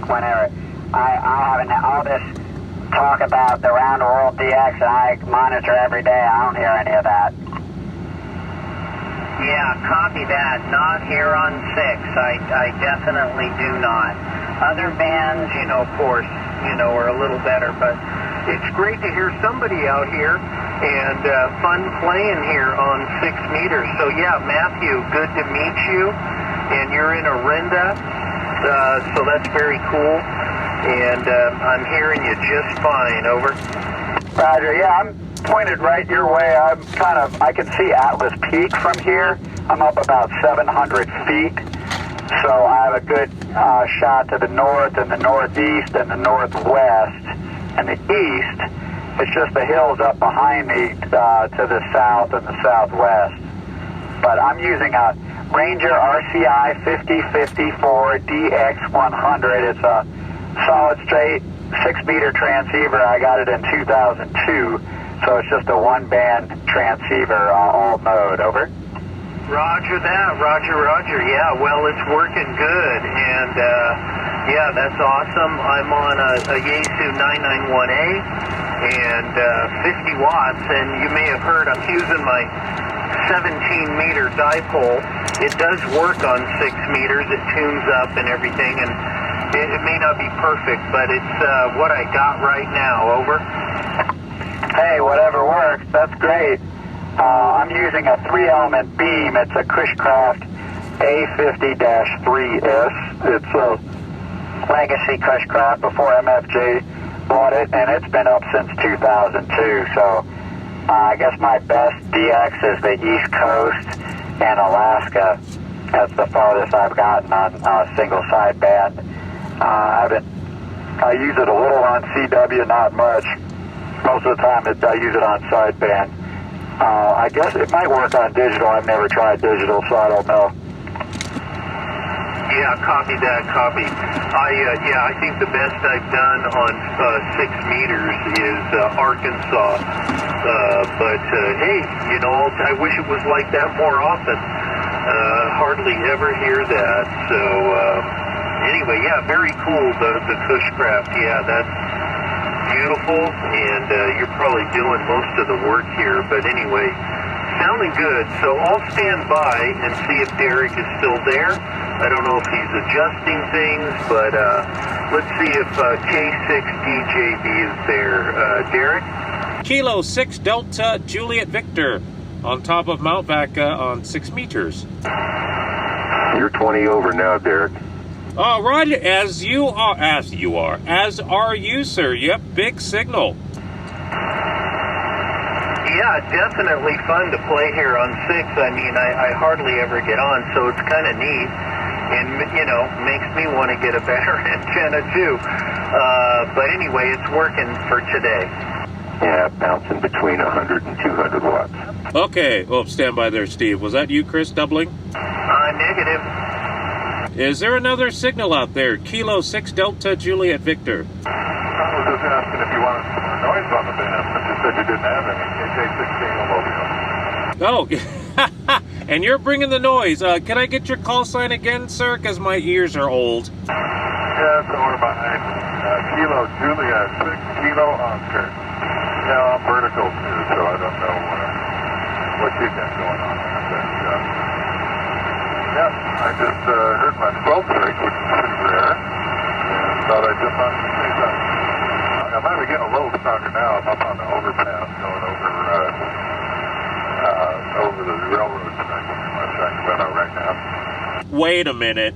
whenever I have all this talk about the round the world DX, and I monitor every day. I don't hear any of that. Yeah, copy that. Not here on 6. I definitely do not. Other bands, of course, are a little better, but it's great to hear somebody out here and fun playing here on 6 meters. So yeah, Matthew, good to meet you. And you're in Orinda, so that's very cool. And I'm hearing you just fine. Over. Roger. Yeah, I'm pointed right your way. I can see Atlas Peak from here. I'm up about 700 feet. So I have a good shot to the north and the northeast and the northwest. And the east, it's just the hills up behind me to the south and the southwest. But I'm using a Ranger RCI 5054 DX100. It's a solid straight 6-meter transceiver. I got it in 2002. So it's just a one-band transceiver, all mode. Over. Roger that. Roger. Yeah, well, it's working good. And, yeah, that's awesome. I'm on a Yaesu 991A and 50 watts. And you may have heard I'm using my 17-meter dipole. It does work on 6 meters. It tunes up and everything. And it may not be perfect, but it's what I got right now. Over. Hey, whatever works. That's great. I'm using a 3-element beam. It's a Cushcraft A50-3S. It's a legacy Cushcraft before MFJ bought it, and it's been up since 2002. So I guess my best DX is the East Coast and Alaska. That's the farthest I've gotten on a single sideband. I use it a little on CW, not much. Most of the time I use it on sideband. I guess it might work on digital. I've never tried digital, so I don't know. Yeah, copy that, copy. I think the best I've done on 6 meters is Arkansas. But hey, I wish it was like that more often. Hardly ever hear that. So anyway, yeah, very cool, the Cushcraft. Yeah, that's beautiful, and you're probably doing most of the work here, but anyway, sounding good. So I'll stand by and see if Derek is still there. I don't know if he's adjusting things, but let's see if K6DJB is there. Derek? Kilo 6 Delta Juliet Victor on top of Mount Vaca on 6 meters. You're 20 over now, Derek. All right, as are you, sir. Yep, big signal. Yeah, definitely fun to play here on 6. I mean, I hardly ever get on, so it's kind of neat. And, makes me want to get a better antenna, too. But anyway, it's working for today. Yeah, bouncing between 100 and 200 watts. Okay. Oh, stand by there, Steve. Was that you, Chris, doubling? Negative. Is there another signal out there? Kilo 6 Delta Juliet Victor. I was just asking if you wanted some more noise on the band, but you said you didn't have any. KJ16 will be on. Oh, and you're bringing the noise. Can I get your call sign again, sir? Because my ears are old. Yeah, so we're behind. Kilo Juliet, 6 Kilo Oscar. Yeah, I'm vertical too, so I don't know what you got going on there. Yeah, I just heard my 12th rig, which is pretty rare, and thought I'd jump on the same time. I might be getting a little stronger now. I'm up on the overpass going over the railroad track. I'm trying to run out right now. Wait a minute.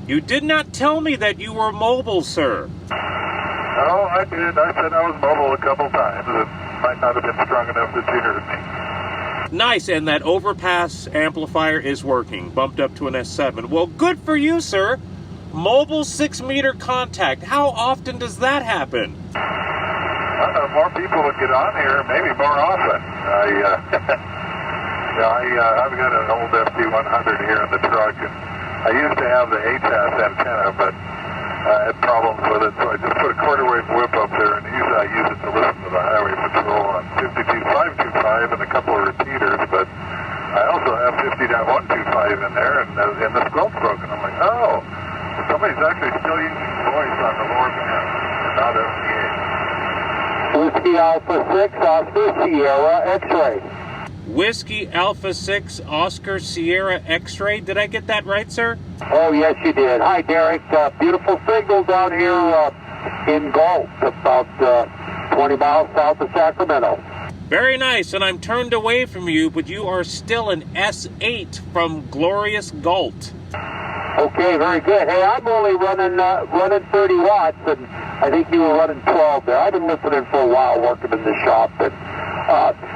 You did not tell me that you were mobile, sir. Oh, I did. I said I was mobile a couple times. It might not have been strong enough that you heard me. Nice, and that overpass amplifier is working, bumped up to an S7. Well, good for you, sir. Mobile 6-meter contact. How often does that happen? More people would get on here, maybe more often. I've got an old FD100 here in the truck, and I used to have the HF antenna, but I had problems with it, so I just put a quarter-wave whip up there, and usually I use it to listen to the highway patrol on 52525 and a couple of repeaters, but I also have 50.125 in there, and the squelch broken. I'm like, oh, somebody he's actually still using voice on the lower band, not Whiskey Alpha 6, Oscar Sierra X-ray. Whiskey Alpha 6 Oscar Sierra X-ray. Did I get that right, sir? Oh, yes, you did. Hi, Derek. Beautiful signal down here in Galt, about 20 miles south of Sacramento. Very nice, and I'm turned away from you, but you are still an S8 from glorious Galt. Okay, very good. Hey, I'm only running 30 watts, and I think you were running 12 there. I've been listening for a while, working in the shop. And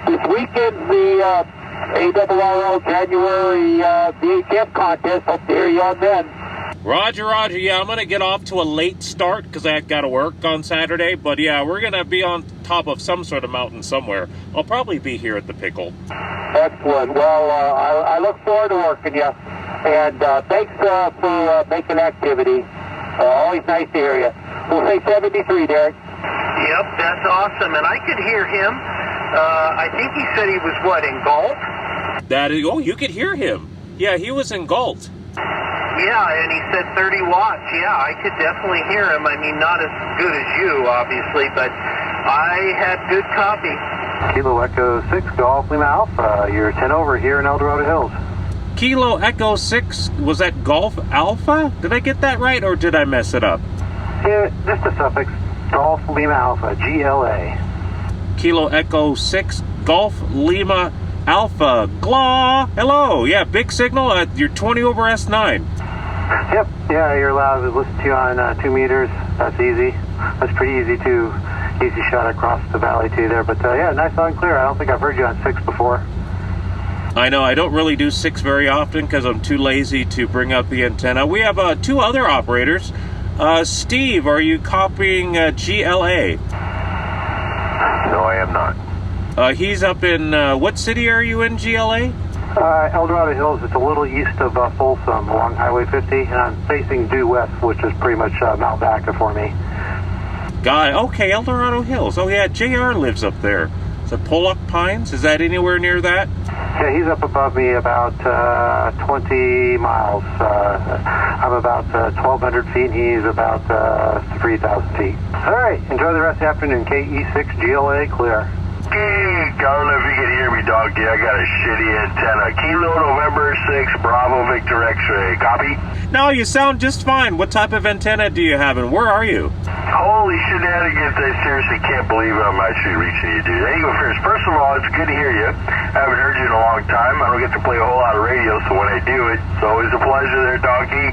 this weekend, the ARRL January VHF contest. Hope to hear you on then. Roger, roger. Yeah, I'm going to get off to a late start because I got to work on Saturday. But yeah, we're going to be on top of some sort of mountain somewhere. I'll probably be here at the Pickle. Excellent. Well, I look forward to working you. And thanks for making activity. Always nice to hear you. We'll say 73, Derek. Yep, that's awesome. And I could hear him. I think he said he was, what, in Galt? Oh, you could hear him. Yeah, he was in Galt. Yeah, and he said 30 watts. Yeah, I could definitely hear him. I mean, not as good as you, obviously, but I had good copy. Kilo Echo 6, Golf Lima Alpha. You're 10 over here in El Dorado Hills. Kilo Echo 6, was that Golf Alpha? Did I get that right, or did I mess it up? Yeah, just a suffix. Golf Lima Alpha, GLA. Kilo Echo 6, Golf Lima Alpha. GLAW! Hello! Yeah, big signal. You're 20 over S9. Yep, yeah, you're allowed to listen to you on 2 meters. That's easy. That's pretty easy too. Easy shot across the valley too there. But yeah, nice loud and clear. I don't think I've heard you on 6 before. I know, I don't really do 6 very often because I'm too lazy to bring up the antenna. We have 2 other operators. Steve, are you copying GLA? No, I am not. He's up in, what city are you in, GLA? El Dorado Hills, it's a little east of Folsom along Highway 50, and I'm facing due west, which is pretty much Mount Baca for me. Okay, El Dorado Hills. Oh yeah, JR lives up there. Is it Pollock Pines? Is that anywhere near that? Yeah, he's up above me about 20 miles. I'm about 1,200 feet, and he's about 3,000 feet. All right, enjoy the rest of the afternoon. KE6 GLA clear. Hey, I don't know if you can hear me, doggy. I got a shitty antenna. Kilo November 6, Bravo Victor X-ray. Copy? No, you sound just fine. What type of antenna do you have, and where are you? Holy shenanigans, I seriously can't believe I'm actually reaching you, dude. There you go first. First of all, it's good to hear you. I haven't heard you in a long time. I don't get to play a whole lot of radio, so when I do, it's always a pleasure there, donkey.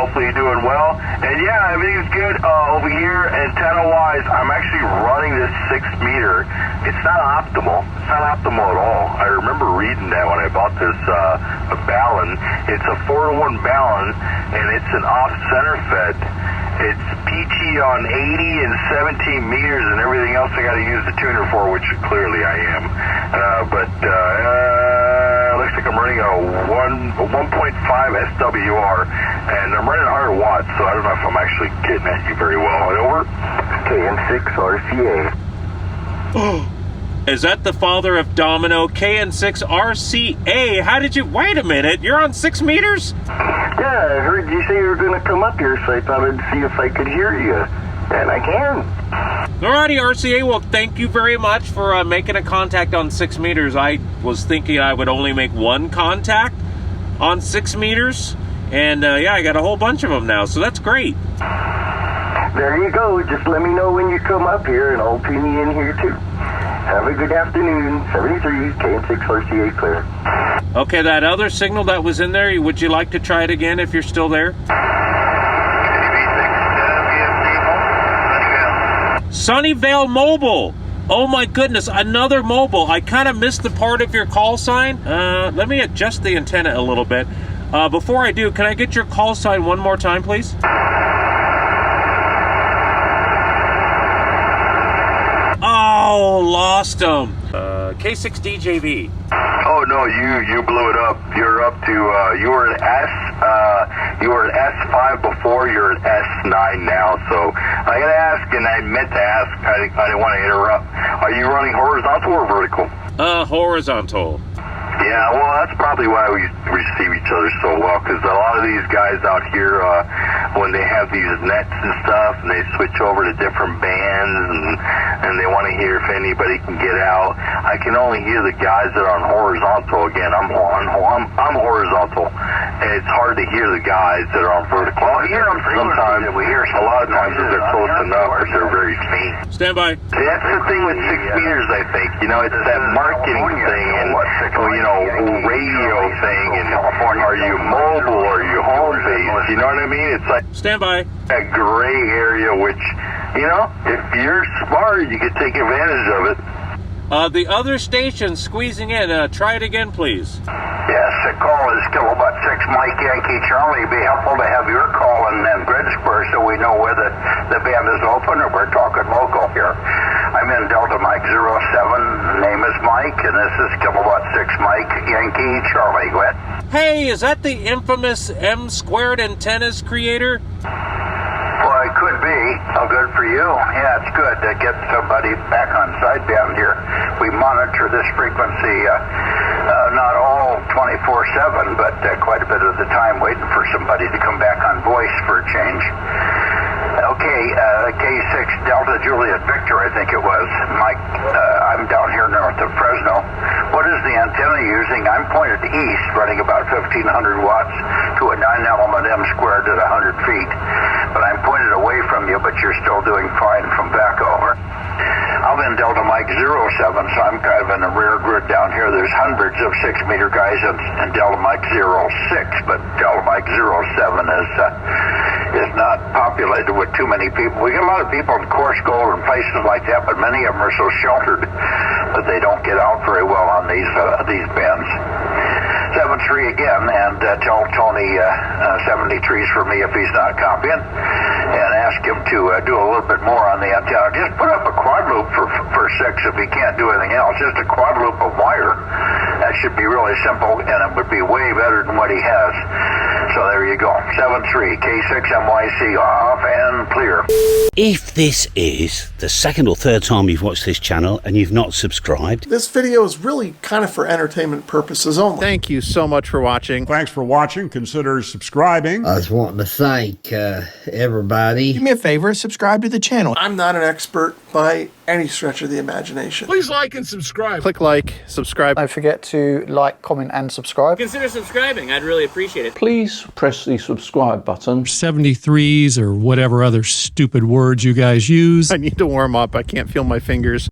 Hopefully you're doing well. And yeah, everything's good over here. Antenna-wise, I'm actually running this 6 meter. It's not optimal. It's not optimal at all. I remember reading that when I bought this Ballon. It's a 4-to-1 Ballon, and it's an off-center fed. It's PT on 80 and 17 meters, and everything else I got to use the tuner for, which clearly I am. Looks like I'm running a 1.5 SWR, and I'm running 100 watts, so I don't know if I'm actually getting at you very well. Over. KN6 RCA. Is that the father of Domino? KN6 RCA? How did you... Wait a minute, you're on 6 meters? Yeah, I heard you say you were going to come up here, so I thought I'd see if I could hear you. And I can. Alrighty, RCA, well, thank you very much for making a contact on 6 meters. I was thinking I would only make 1 contact on 6 meters. And, yeah, I got a whole bunch of them now, so that's great. There you go. Just let me know when you come up here, and I'll pin you in here, too. Have a good afternoon. 73, KN6 RCA clear. Okay, that other signal that was in there, would you like to try it again if you're still there? Sunnyvale Mobile. Oh my goodness, another mobile. I kind of missed the part of your call sign. Let me adjust the antenna a little bit. Before I do, can I get your call sign one more time, please? Oh, lost him. K6DJV. Oh no, you blew it up. You're up to you were an you were an S5 before. You're an S9 now. So I gotta ask, and I meant to ask. I didn't want to interrupt. Are you running horizontal or vertical? Horizontal. Yeah, well, that's probably why we receive each other so well, because a lot of these guys out here when they have these nets and stuff, and they switch over to different bands, and they want to hear if anybody can get out. I can only hear the guys that are on horizontal. Again, I'm horizontal, and it's hard to hear the guys that are on vertical. Well, sometimes, a lot of times if they're close enough, but they're very faint. Stand by. That's the thing with 6 meters, I think. You know, it's that marketing thing and, you know, radio thing, and are you mobile, are you home-based, you know what I mean? It's like Stand by. that gray area, which, you know, if you're smart, you can take advantage of it. The other station squeezing in. Try it again, please. Yes, the call is kilowatt 6 Mike Yankee Charlie. It'd be helpful to have your call in Gridsburg so we know whether the band is open or we're talking local here. I'm in Delta Mike 07. Name is Mike, and this is kilowatt 6 Mike Yankee Charlie. Go ahead. Hey, is that the infamous M-squared antennas creator? Well, it could be. Oh, good for you. Yeah, it's good to get somebody back on sideband here. We monitor this frequency, not all 24/7, but quite a bit of the time, waiting for somebody to come back on voice for a change. Okay, K6 Delta Juliet Victor, I think it was. Mike, I'm down here north of Fresno. What is the antenna using? I'm pointed east, running about 1,500 watts to a 9-element M-squared at 100 feet. But I'm pointed away from you, but you're still doing fine from back over. I'm in Delta Mike 07, so I'm kind of in the rear grid down here. There's hundreds of 6-meter guys in Delta Mike 06, but Delta Mike 07 is not populated with too many people. We get a lot of people in Course Gold and places like that, but many of them are so sheltered that they don't get out very well on these bands. 7-3 again, and tell Tony 73's for me if he's not copying, and ask him to do a little bit more on the antenna. Just put up a quad loop for 6 if he can't do anything else. Just a quad loop of wire. That should be really simple, and it would be way better than what he has. So there you go. 7-3, K6 MYC off and clear. If this is the second or third time you've watched this channel and you've not subscribed, this video is really kind of for entertainment purposes only. Thank you so much for watching. Thanks for watching. Consider subscribing. I just want to thank everybody. Do me a favor, subscribe to the channel. I'm not an expert by any stretch of the imagination. Please like and subscribe. Click like, subscribe. Don't forget to like, comment, and subscribe. Consider subscribing. I'd really appreciate it. Please press the subscribe button. 73s or whatever other stupid words you guys use. I need to warm up. I can't feel my fingers.